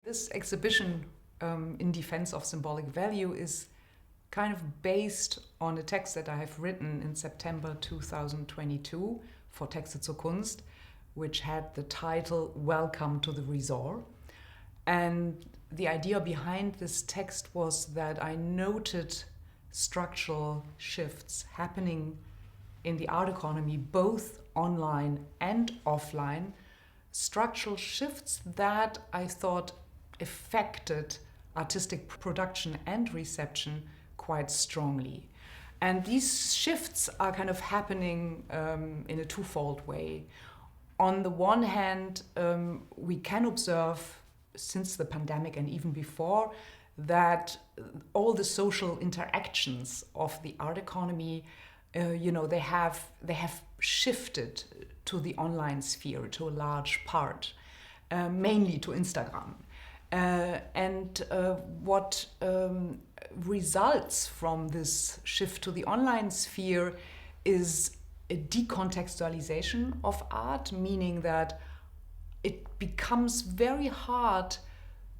This exhibition, in defense of symbolic value, is kind of based on a text that I have written in September 2022 for Texte zur Kunst, which had the title Welcome to the Resort. And the idea behind this text was that I noted structural shifts happening in the art economy, both online and offline, structural shifts that I thought affected artistic production and reception quite strongly. And these shifts are kind of happening in a twofold way. On the one hand, we can observe since the pandemic and even before that all the social interactions of the art economy, they have shifted to the online sphere to a large part, mainly to Instagram. What results from this shift to the online sphere is a decontextualization of art, meaning that it becomes very hard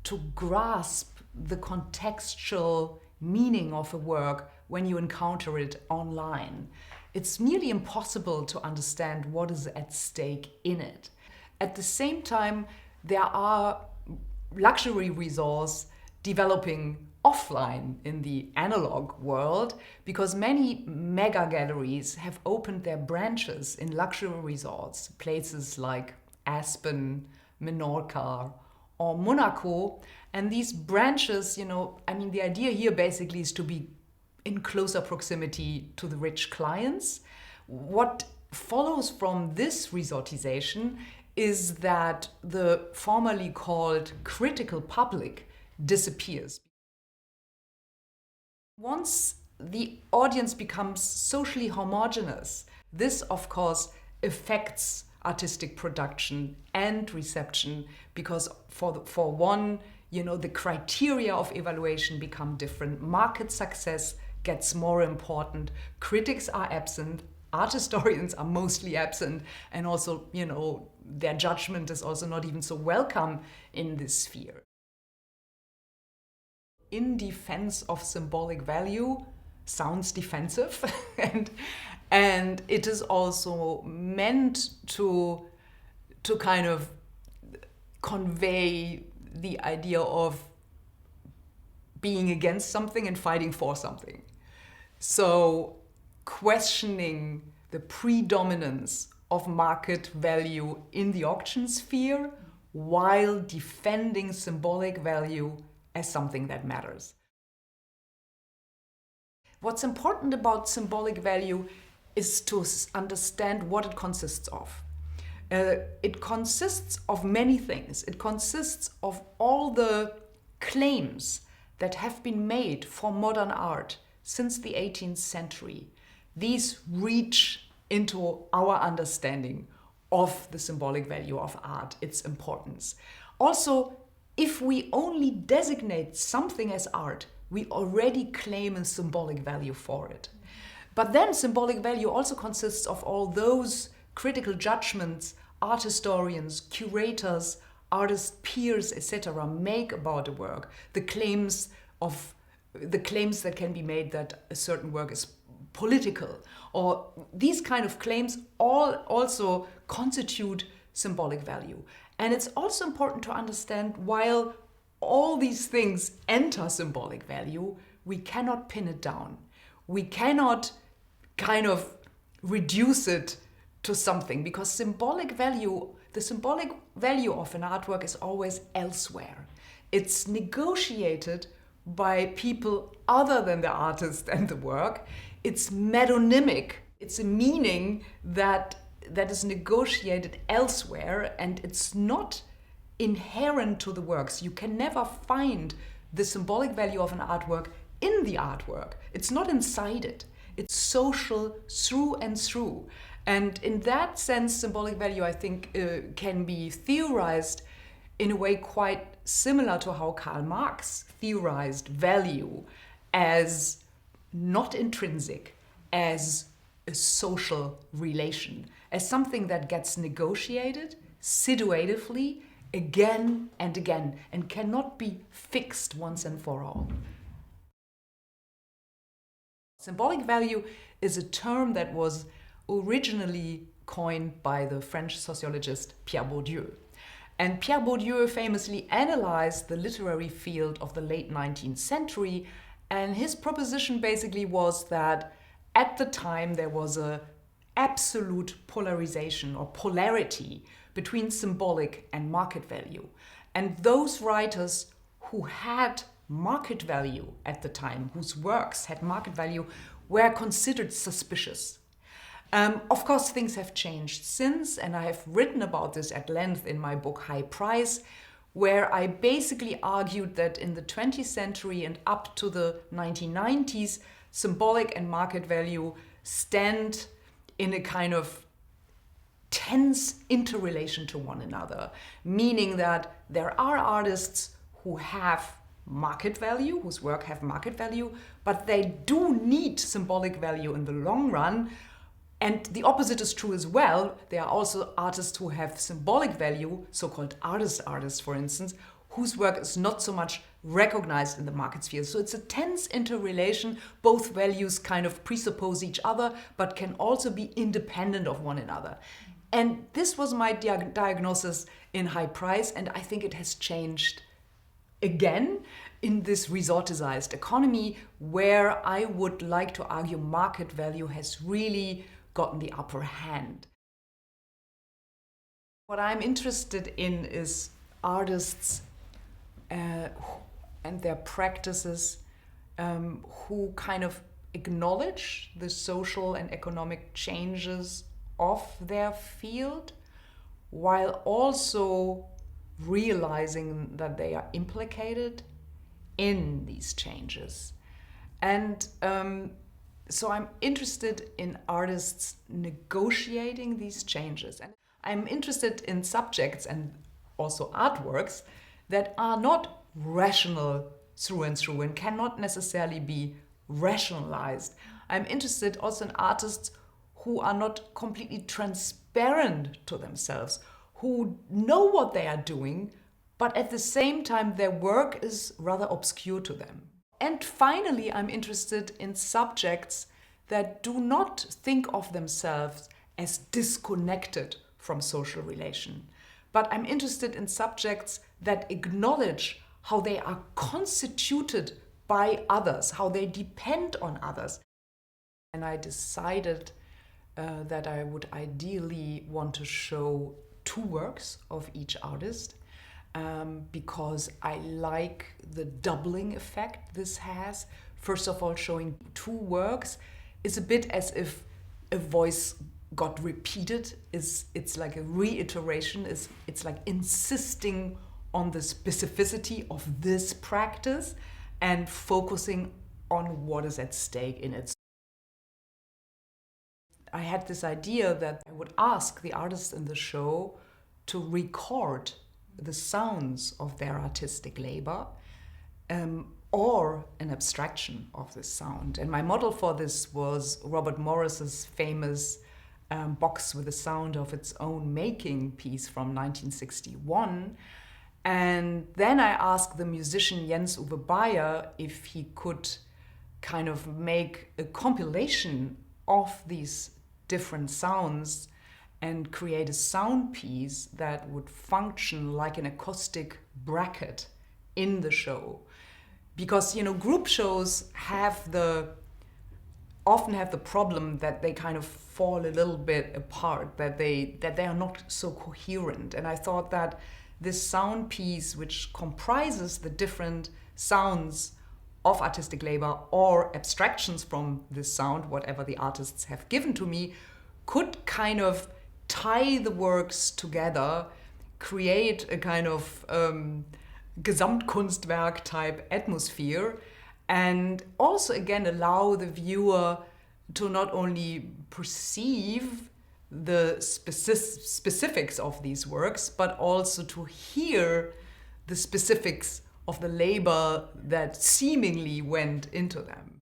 to grasp the contextual meaning of a work when you encounter it online. It's nearly impossible to understand what is at stake in it. At the same time, there are luxury resorts developing offline in the analog world because many mega galleries have opened their branches in luxury resorts, places like Aspen, Menorca, or Monaco. And these branches, the idea here basically is to be in closer proximity to the rich clients. What follows from this resortization is that the formerly called critical public disappears. Once the audience becomes socially homogeneous, this of course affects artistic production and reception because for one, the criteria of evaluation become different. Market success gets more important. Critics are absent. Art historians are mostly absent, and also, their judgment is also not even so welcome in this sphere. In defense of symbolic value sounds defensive, and it is also meant to kind of convey the idea of being against something and fighting for something. So questioning the predominance of market value in the auction sphere while defending symbolic value as something that matters. What's important about symbolic value is to understand what it consists of. It consists of many things. It consists of all the claims that have been made for modern art since the 18th century. These reach into our understanding of the symbolic value of art, its importance. Also, if we only designate something as art, we already claim a symbolic value for it. But then symbolic value also consists of all those critical judgments art historians, curators, artist peers, etc. make about a work, the claims that can be made that a certain work is political, or these kind of claims all also constitute symbolic value. And it's also important to understand, while all these things enter symbolic value, we cannot pin it down. We cannot kind of reduce it to something, because the symbolic value of an artwork is always elsewhere. It's negotiated by people other than the artist and the work. It's metonymic. It's a meaning that is negotiated elsewhere, and it's not inherent to the works. You can never find the symbolic value of an artwork in the artwork. It's not inside it. It's social through and through. And in that sense, symbolic value, I think, can be theorized in a way quite similar to how Karl Marx theorized value as not intrinsic, as a social relation, as something that gets negotiated situatively again and again and cannot be fixed once and for all. Symbolic value is a term that was originally coined by the French sociologist Pierre Bourdieu. And Pierre Bourdieu famously analyzed the literary field of the late 19th century, and his proposition basically was that at the time there was an absolute polarization or polarity between symbolic and market value. And those writers who had market value at the time, whose works had market value, were considered suspicious. Of course, things have changed since, and I have written about this at length in my book High Price, where I basically argued that in the 20th century and up to the 1990s, symbolic and market value stand in a kind of tense interrelation to one another, meaning that there are artists who have market value, whose work have market value, but they do need symbolic value in the long run. And the opposite is true as well. There are also artists who have symbolic value, so-called artists, for instance, whose work is not so much recognized in the market sphere. So it's a tense interrelation. Both values kind of presuppose each other, but can also be independent of one another. And this was my diagnosis in High Price, and I think it has changed again in this resortized economy, where I would like to argue market value has really gotten the upper hand. What I'm interested in is artists and their practices who kind of acknowledge the social and economic changes of their field, while also realizing that they are implicated in these changes. And so I'm interested in artists negotiating these changes. And I'm interested in subjects and also artworks that are not rational through and through and cannot necessarily be rationalized. I'm interested also in artists who are not completely transparent to themselves, who know what they are doing, but at the same time their work is rather obscure to them. And finally, I'm interested in subjects that do not think of themselves as disconnected from social relation, but I'm interested in subjects that acknowledge how they are constituted by others, how they depend on others. And I decided that I would ideally want to show two works of each artist, because I like the doubling effect this has. First of all, showing two works is a bit as if a voice got repeated. It's like a reiteration. It's like insisting on the specificity of this practice and focusing on what is at stake in it. I had this idea that I would ask the artists in the show to record the sounds of their artistic labor, or an abstraction of this sound. And my model for this was Robert Morris's famous Box with the Sound of Its Own Making piece from 1961. And then I asked the musician Jens Uwe Bayer if he could kind of make a compilation of these different sounds and create a sound piece that would function like an acoustic bracket in the show. Because, group shows often have the problem that they kind of fall a little bit apart, that they are not so coherent. And I thought that this sound piece, which comprises the different sounds of artistic labor or abstractions from this sound, whatever the artists have given to me, could kind of tie the works together, create a kind of Gesamtkunstwerk type atmosphere, and also again allow the viewer to not only perceive the specifics of these works, but also to hear the specifics of the labor that seemingly went into them.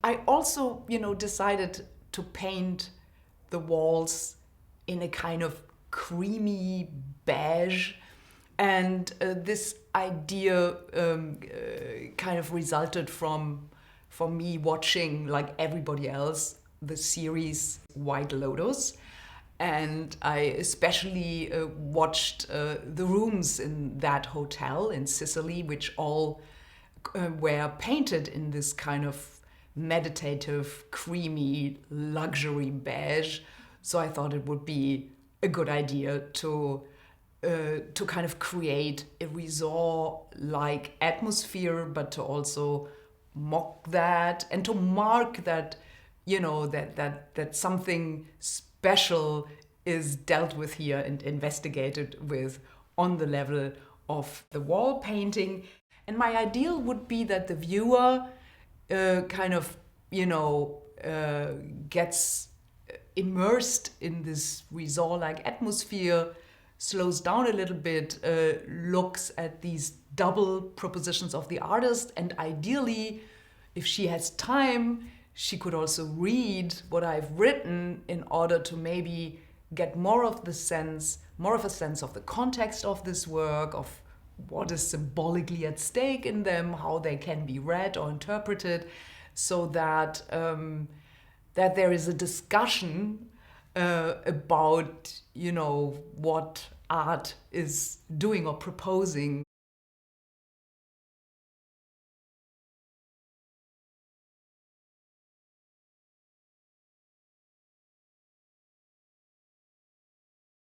I also, decided to paint the walls in a kind of creamy beige. And this idea kind of resulted from me watching, like everybody else, the series White Lotus. And I especially watched the rooms in that hotel in Sicily, which all were painted in this kind of meditative, creamy, luxury beige. So I thought it would be a good idea to kind of create a resort-like atmosphere, but to also mock that and to mark that, that something special is dealt with here and investigated with on the level of the wall painting. And my ideal would be that the viewer kind of, gets immersed in this resort-like atmosphere, slows down a little bit, looks at these double propositions of the artist, and ideally, if she has time, she could also read what I've written in order to maybe get more of a sense of the context of this work, of what is symbolically at stake in them, how they can be read or interpreted, so that that there is a discussion about, what art is doing or proposing.